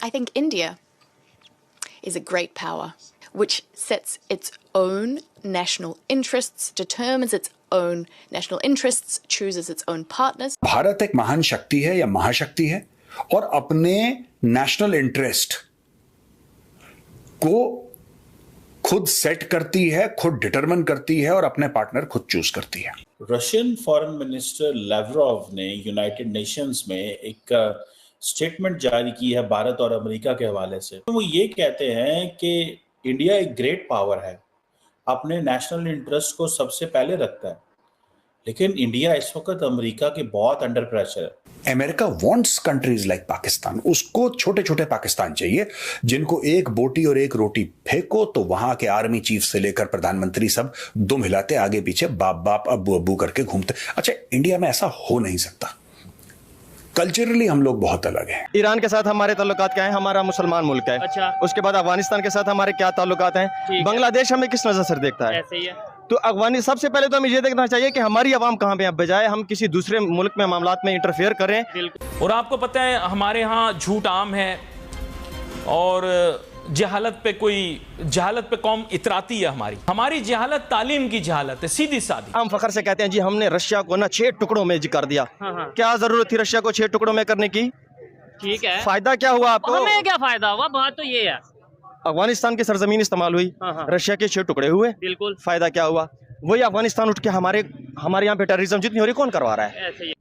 I think India is a great power which sets its own national interests, determines its own national interests, chooses its own partners. Bharat एक महान शक्ति है या महाशक्ति है और अपने नेशनल इंटरेस्ट को खुद सेट करती है, खुद डिटरमिन करती है और अपने पार्टनर खुद चूज करती है। रशियन फॉरेन मिनिस्टर लावरोव ने यूनाइटेड नेशंस में एक स्टेटमेंट जारी की है भारत और अमेरिका के हवाले से। तो वो ये कहते हैं कि इंडिया एक ग्रेट पावर है, अपने नेशनल इंटरेस्ट को सबसे पहले रखता है, लेकिन इंडिया इस वक्त अमेरिका के बहुत अंडर प्रेशर है। America wants countries like Pakistan, उसको छोटे छोटे पाकिस्तान चाहिए जिनको एक बोटी और एक रोटी फेंको तो वहां के आर्मी चीफ से लेकर प्रधानमंत्री सब दुम हिलाते आगे पीछे बाप बाप अब्बू अब्बू करके घूमते। अच्छा, इंडिया में ऐसा हो नहीं सकता। कल्चरली हम लोग बहुत अलग हैं। ईरान के साथ हमारे ताल्लुकात क्या है? हमारा मुसलमान मुल्क है। अच्छा। उसके बाद अफगानिस्तान के साथ हमारे क्या ताल्लुकात हैं? बांग्लादेश हमें किस नजर से देखता है? ऐसे ही है। तो अफगानिस्तान सबसे पहले तो हमें ये देखना चाहिए कि हमारी आवाम कहाँ पे है, बजाय हम किसी दूसरे मुल्क में मामलात में इंटरफेयर करें। और आपको पता है हमारे यहाँ झूठ आम है और जहालत पे कौम इतराती है। हमारी जहालत तालीम की जहालत है, सीधी सादी। हम फखर से कहते हैं जी हमने रशिया को ना 6 टुकड़ों में कर दिया। क्या जरूरत थी रशिया को 6 टुकड़ों में करने की? ठीक है, फायदा क्या हुआ आपको? हमें क्या फायदा हुआ? बात तो ये है, अफगानिस्तान की सरजमीन इस्तेमाल हुई, रशिया के 6 टुकड़े हुए। बिल्कुल। फायदा क्या हुआ? वही अफगानिस्तान उठ के हमारे यहाँ पे टेररिज्म जितनी हो रही कौन करवा रहा है? ऐसे ही।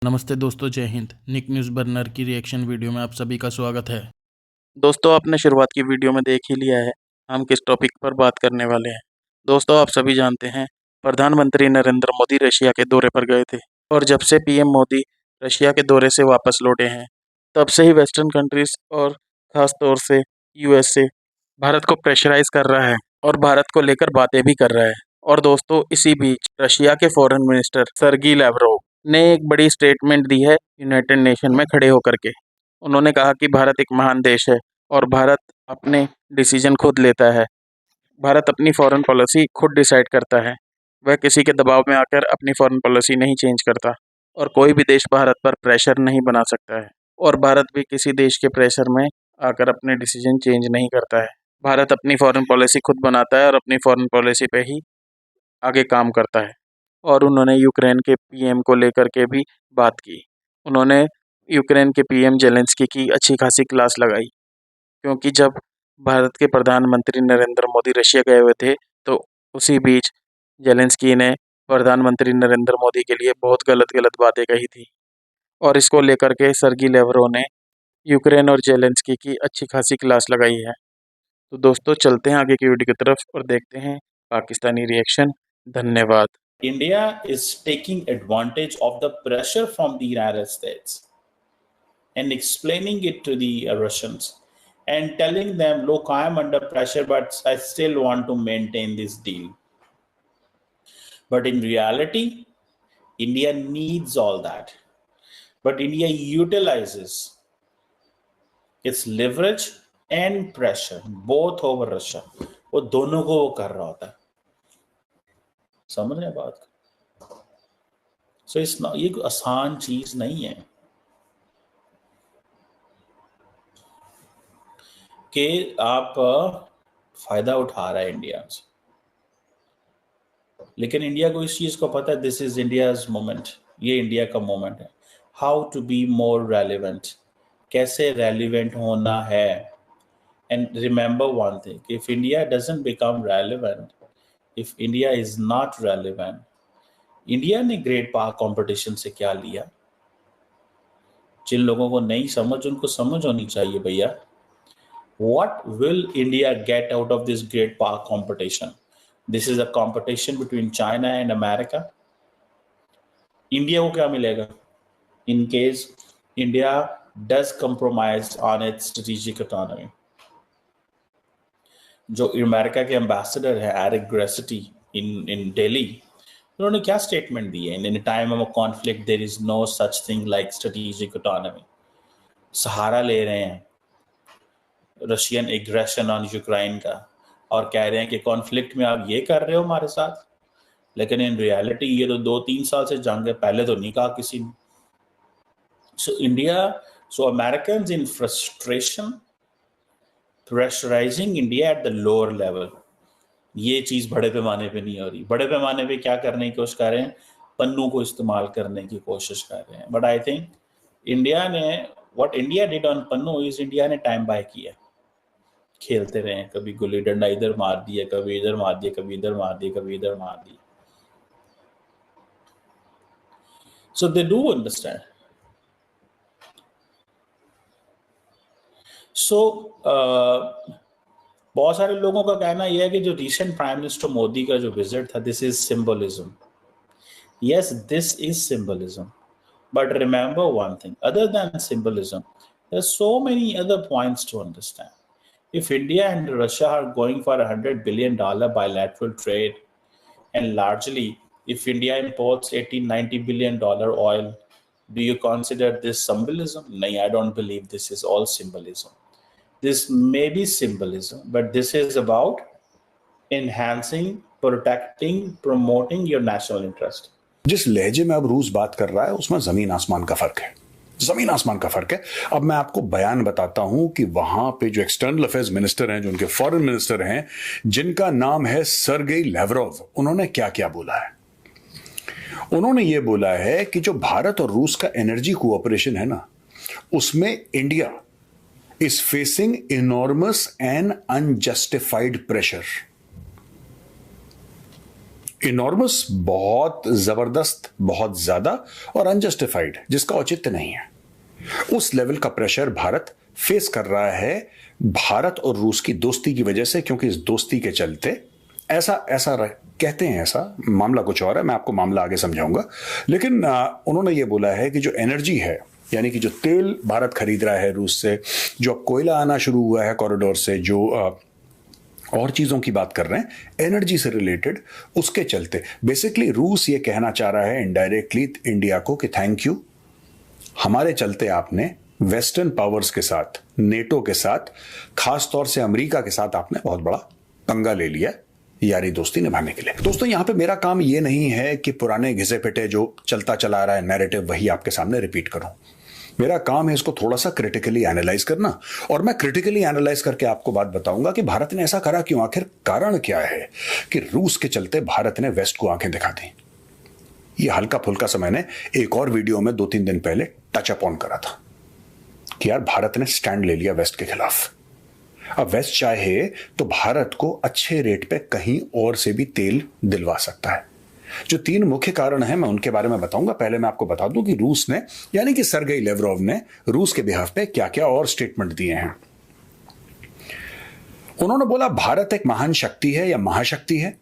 नमस्ते दोस्तों, जय हिंद। निक न्यूज़ बर्नर की रिएक्शन वीडियो में आप सभी का स्वागत है। दोस्तों, आपने शुरुआत की वीडियो में देख ही लिया है हम किस टॉपिक पर बात करने वाले हैं। दोस्तों, आप सभी जानते हैं प्रधानमंत्री नरेंद्र मोदी रशिया के दौरे पर गए थे और जब से पीएम मोदी रशिया के दौरे से वापस लौटे हैं तब से ही वेस्टर्न कंट्रीज और ख़ास तौर से यूएसए भारत को प्रेशराइज कर रहा है और भारत को लेकर बातें भी कर रहा है। और दोस्तों, इसी बीच रशिया के फॉरेन मिनिस्टर सर्गी लैवरोव ने एक बड़ी स्टेटमेंट दी है यूनाइटेड नेशन में खड़े होकर के। उन्होंने कहा कि भारत एक महान देश है और भारत अपने डिसीजन खुद लेता है। भारत अपनी फॉरेन पॉलिसी खुद डिसाइड करता है। वह किसी के दबाव में आकर अपनी फॉरेन पॉलिसी नहीं चेंज करता और कोई भी देश भारत पर प्रेशर नहीं बना सकता है और भारत भी किसी देश के प्रेशर में आकर अपने डिसीजन चेंज नहीं करता है। भारत अपनी फॉरेन पॉलिसी खुद बनाता है और अपनी फॉरेन पॉलिसी पे ही आगे काम करता है। और उन्होंने यूक्रेन के पीएम को लेकर के भी बात की। उन्होंने यूक्रेन के पीएम जेलेंस्की की अच्छी खासी क्लास लगाई, क्योंकि जब भारत के प्रधानमंत्री नरेंद्र मोदी रशिया गए हुए थे तो उसी बीच जेलेंस्की ने प्रधानमंत्री नरेंद्र मोदी के लिए बहुत गलत बातें कही थी और इसको लेकर के सर्गी लैवरोव ने यूक्रेन और जेलेंस्की की अच्छी खासी क्लास लगाई है। तो दोस्तों, चलते हैं आगे की वीडियो की तरफ और देखते हैं पाकिस्तानी रिएक्शन। धन्यवाद। India is taking advantage of the pressure from the United States and explaining it to the Russians and telling them, look, I am under pressure, but I still want to maintain this deal. But in reality, India needs all that. But India utilizes its leverage and pressure, both over Russia. वो दोनों को वो कर रहा होता है। समझ रहे हैं बात? सो ये आसान चीज नहीं है कि आप फायदा उठा रहा है इंडिया से, लेकिन इंडिया को इस चीज को पता है, दिस इज इंडियाज मोमेंट, ये इंडिया का मोमेंट है। How to be more relevant, कैसे रेलिवेंट होना है। And remember one thing, if India doesn't become relevant, if India is not relevant, India ने ग्रेट पावर कंपटीशन से क्या लिया? जिन लोगों को नहीं समझ उनको समझ होनी चाहिए भैया। What will India get out of this great power competition? This is a competition between China and America. India को क्या मिलेगा in case India does compromise on its strategic autonomy? जो अमेरिका के एम्बेसडर है एरिक ग्रेसिटी इन दिल्ली, उन्होंने क्या statement दी है? In time of conflict there is no such thing like strategic autonomy. सहारा ले रहे हैं रशियन एग्रेशन ऑन यूक्रेन का और कह रहे हैं कि कॉन्फ्लिक्ट में आप ये कर रहे हो हमारे साथ, लेकिन इन रियलिटी ये तो 2-3 साल से जंग है, पहले तो नहीं कहा किसी ने। So Americans in frustration pressurizing India at the lower level. ये चीज बड़े पैमाने पे नहीं हो रही. बड़े पैमाने पे क्या करने की कोशिश कर रहे हैं? पन्नू को इस्तेमाल करने की कोशिश कर रहे हैं. बट आई थिंक इंडिया ने what India did on Pannu is India ने टाइम बाय किया. खेलते रहे, कभी गुल्ली डंडा इधर मार दिया, कभी इधर मार दिया, कभी इधर मार दिया, कभी इधर मार दिया. So they do understand. So बहुत सारे लोगों का कहना यह है कि जो रिसेंट प्राइम मिनिस्टर मोदी का जो विजिट था, this is symbolism. Yes, this is symbolism. But remember one thing, other than symbolism, there's so many other points to understand. If India and Russia are going for $100 billion bilateral trade, and largely if India imports $80-90 billion oil, do you consider this symbolism? No, I don't believe this is all symbolism. This may be symbolism, but this is about enhancing, protecting, promoting your national interest. जिस लहजे में अब रूस बात कर रहा है उसमें जमीन आसमान का फर्क है. जमीन आसमान का फर्क है. अब मैं आपको बयान बताता हूं कि वहां पे जो एक्सटर्नल अफेयर्स मिनिस्टर हैं, जो उनके फॉरेन मिनिस्टर हैं, जिनका नाम है सर्गेई लैवरोव, उन्होंने क्या क्या बोला है. उन्होंने ये बोला है कि जो भारत और रूस का एनर्जी कोऑपरेशन है ना, उसमें India is facing enormous and unjustified pressure. Enormous बहुत जबरदस्त, बहुत ज्यादा, और अनजस्टिफाइड जिसका औचित्य नहीं है. उस लेवल का प्रेशर भारत फेस कर रहा है भारत और रूस की दोस्ती की वजह से, क्योंकि इस दोस्ती के चलते ऐसा कहते हैं, ऐसा मामला कुछ और है, मैं आपको मामला आगे समझाऊंगा. लेकिन उन्होंने ये बोला है कि जो एनर्जी है, यानी कि जो तेल भारत खरीद रहा है रूस से, जो कोयला आना शुरू हुआ है कॉरिडोर से, जो और चीजों की बात कर रहे हैं एनर्जी से रिलेटेड, उसके चलते बेसिकली रूस ये कहना चाह रहा है इनडायरेक्टली इंडिया को कि थैंक यू, हमारे चलते आपने वेस्टर्न पावर्स के साथ, नेटो के साथ, खास तौर से अमेरिका के साथ आपने बहुत बड़ा पंगा ले लिया यारी दोस्ती निभाने के लिए. दोस्तों, यहां पे मेरा काम ये नहीं है कि पुराने घिसे पिटे जो चलता चला रहा है नैरेटिव वही आपके सामने रिपीट करूं. मेरा काम है इसको थोड़ा सा क्रिटिकली एनालाइज करना, और मैं क्रिटिकली एनालाइज करके आपको बात बताऊंगा कि भारत ने ऐसा करा क्यों, आखिर कारण क्या है कि रूस के चलते भारत ने वेस्ट को आंखें दिखा दी. ये हल्का फुल्का सा मैंने एक और वीडियो में 2-3 दिन पहले टच अप ऑन करा था कि यार भारत ने स्टैंड ले लिया वेस्ट के खिलाफ. अब वेस्ट चाहे तो भारत को अच्छे रेट पे कहीं और से भी तेल दिलवा सकता है. जो 3 मुख्य कारण हैं मैं उनके बारे में बताऊंगा. पहले मैं आपको बता दूं कि रूस ने, यानी कि सर्गेई लैवरोव ने रूस के बिहाफ पे क्या क्या और स्टेटमेंट दिए हैं. उन्होंने बोला भारत एक महान शक्ति है या महाशक्ति है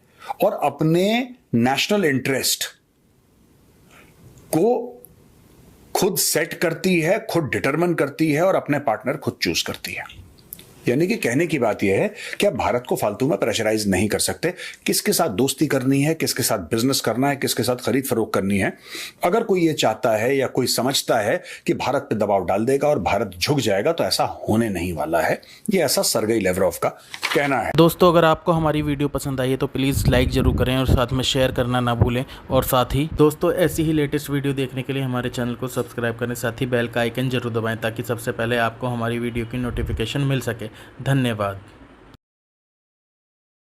और अपने नेशनल इंटरेस्ट को खुद सेट करती है, खुद डिटरमिन करती है और अपने पार्टनर खुद चूज करती है. यानी कि कहने की बात यह है कि आप भारत को फालतू में प्रेशराइज नहीं कर सकते. किसके साथ दोस्ती करनी है, किसके साथ बिजनेस करना है, किसके साथ खरीद फरोख्त करनी है, अगर कोई ये चाहता है या कोई समझता है कि भारत पे दबाव डाल देगा और भारत झुक जाएगा, तो ऐसा होने नहीं वाला है. ये ऐसा सर्गेई लैवरोव का कहना है. दोस्तों, अगर आपको हमारी वीडियो पसंद आई है तो प्लीज़ लाइक जरूर करें और साथ में शेयर करना ना भूलें. और साथ ही दोस्तों, ऐसी ही लेटेस्ट वीडियो देखने के लिए हमारे चैनल को सब्सक्राइब करें, साथ ही बेल का आइकन जरूर दबाएं ताकि सबसे पहले आपको हमारी वीडियो की नोटिफिकेशन मिल सके. धन्यवाद.